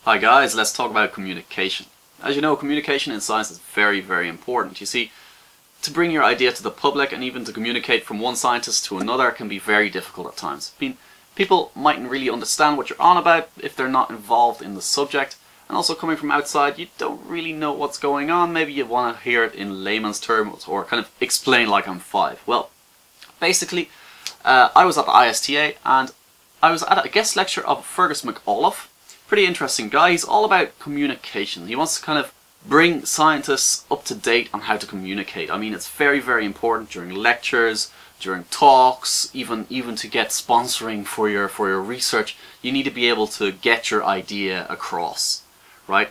Hi guys, let's talk about communication. As you know, communication in science is very, very important. You see, to bring your idea to the public and even to communicate from one scientist to another can be very difficult at times. I mean, people mightn't really understand what you're on about if they're not involved in the subject, and also coming from outside, you don't really know what's going on. Maybe you want to hear it in layman's terms or kind of explain like I'm five. Well, basically, I was at the ISTA and I was at a guest lecture of Fergus McAuliffe. Pretty interesting guy. He's all about communication. He wants to kind of bring scientists up to date on how to communicate. I mean, it's very, very important during lectures, during talks, even to get sponsoring for your research. You need to be able to get your idea across, right?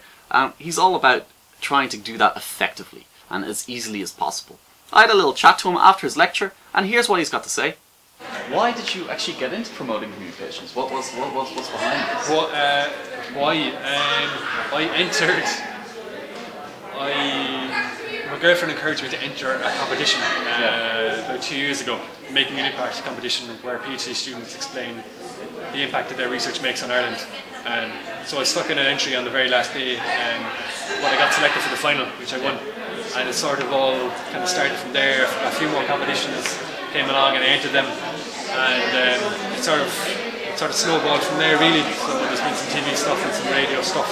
He's all about trying to do that effectively and as easily as possible. I had a little chat to him after his lecture, and here's what he's got to say. Why did you actually get into promoting communications? What's behind this? My girlfriend encouraged me to enter a competition about 2 years ago, making an impact competition where PhD students explain the impact that their research makes on Ireland. So I stuck in an entry on the very last day, but I got selected for the final, which I won. And it sort of all kind of started from there. A few more competitions came along and I entered them, and it sort of snowballed from there really. So there's been some TV stuff and some radio stuff.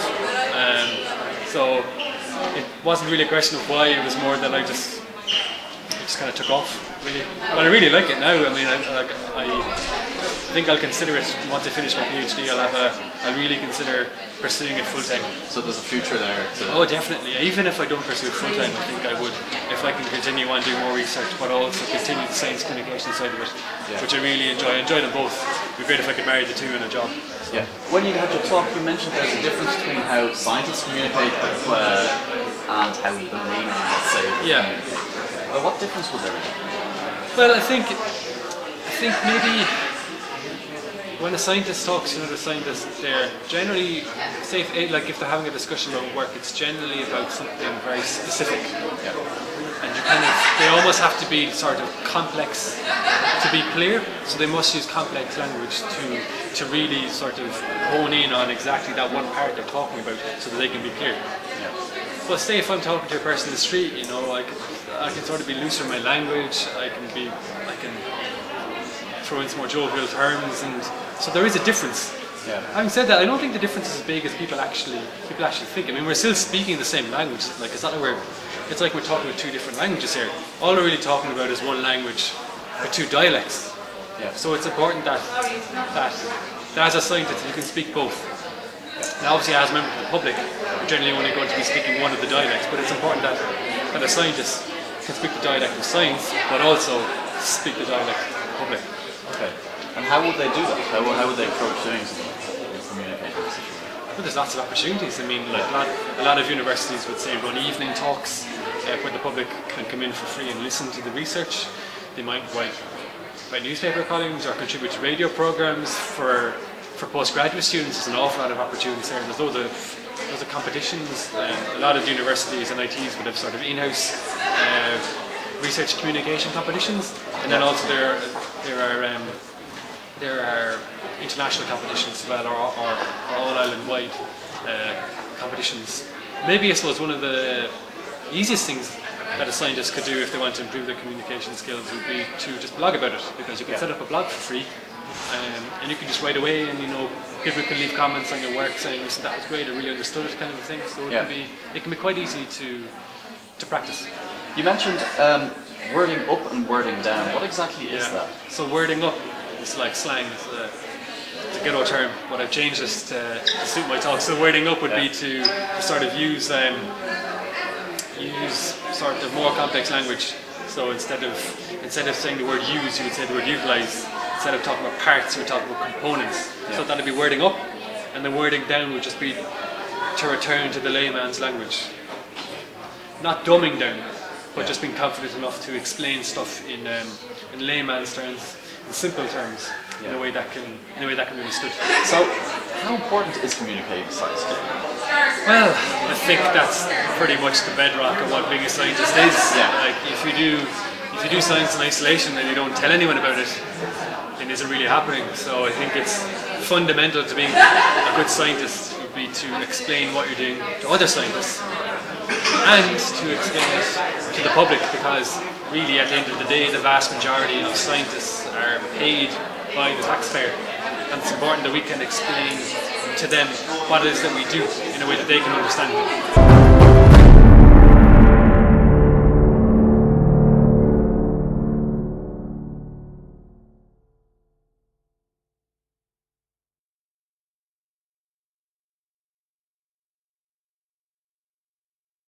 So it wasn't really a question of why, it was more that it just kind of took off really. But I really like it now. I mean, I think I'll consider it once I finish my PhD. I'll really consider pursuing it full time. So there's a future there. Oh, definitely. Even if I don't pursue it full time, I think I would. If I can continue on doing more research, but also continue the science communication side of it, which I really enjoy. I enjoy them both. It'd be great if I could marry the two in a job. Yeah. When you had your talk, you mentioned there's a difference between how scientists communicate and how the layman, let's say, communicate. Well, what difference was there? Well, I think maybe when a scientist talks to another scientist, they're generally, say if they're having a discussion about work, it's generally about something very specific. Yeah. And they almost have to be sort of complex to be clear, so they must use complex language to really sort of hone in on exactly that one part they're talking about so that they can be clear. Yeah. But say if I'm talking to a person in the street, you know, I can sort of be looser in my language, I can throw in some more jovial terms, and so there is a difference. Yeah. Having said that, I don't think the difference is as big as people actually think. I mean, we're still speaking the same language. Like, it's like we're talking about two different languages here. All we're really talking about is one language with two dialects. Yeah. So it's important that as a scientist you can speak both. Now, obviously, as a member of the public, we're generally only going to be speaking one of the dialects, but it's important that a scientist can speak the dialect of science, but also speak the dialect of the public. Okay. And how would they do that? How would they approach doing something like that, communicating with situation? Well, there's lots of opportunities. I mean, like a lot of universities would say run evening talks where the public can come in for free and listen to the research. They might write newspaper columns or contribute to radio programs. For postgraduate students, there's an awful lot of opportunities there. There's loads of competitions. A lot of universities and ITs would have sort of in-house research communication competitions, and then also there are international competitions as well, or all island-wide competitions. Maybe I suppose one of the easiest things that a scientist could do if they want to improve their communication skills would be to just blog about it, because you can set up a blog for free, and you can just write away, and you know, people can leave comments on your work saying, "Listen, that was great, I really understood it," kind of a thing. So it can be quite easy to practice. You mentioned wording up and wording down. What exactly is that? So wording up is like slang. It's a ghetto term, but I've changed this to suit my talk. So wording up would be to sort of use sort of more complex language. So instead of saying the word use, you would say the word utilize. Instead of talking about parts, you would talk about components. Yeah. So that would be wording up, and the wording down would just be to return to the layman's language. Not dumbing down, but just being confident enough to explain stuff in layman's terms, in simple terms, in a way that can be understood. So, how important is communicating science? Well, I think that's pretty much the bedrock of what being a scientist is. Yeah. Like, if you do science in isolation and you don't tell anyone about it, then it isn't really happening. So I think it's fundamental to being a good scientist. Would be be to explain what you're doing to other scientists and to explain it to the public, because really at the end of the day the vast majority of scientists are paid by the taxpayer, and it's important that we can explain to them what it is that we do in a way that they can understand.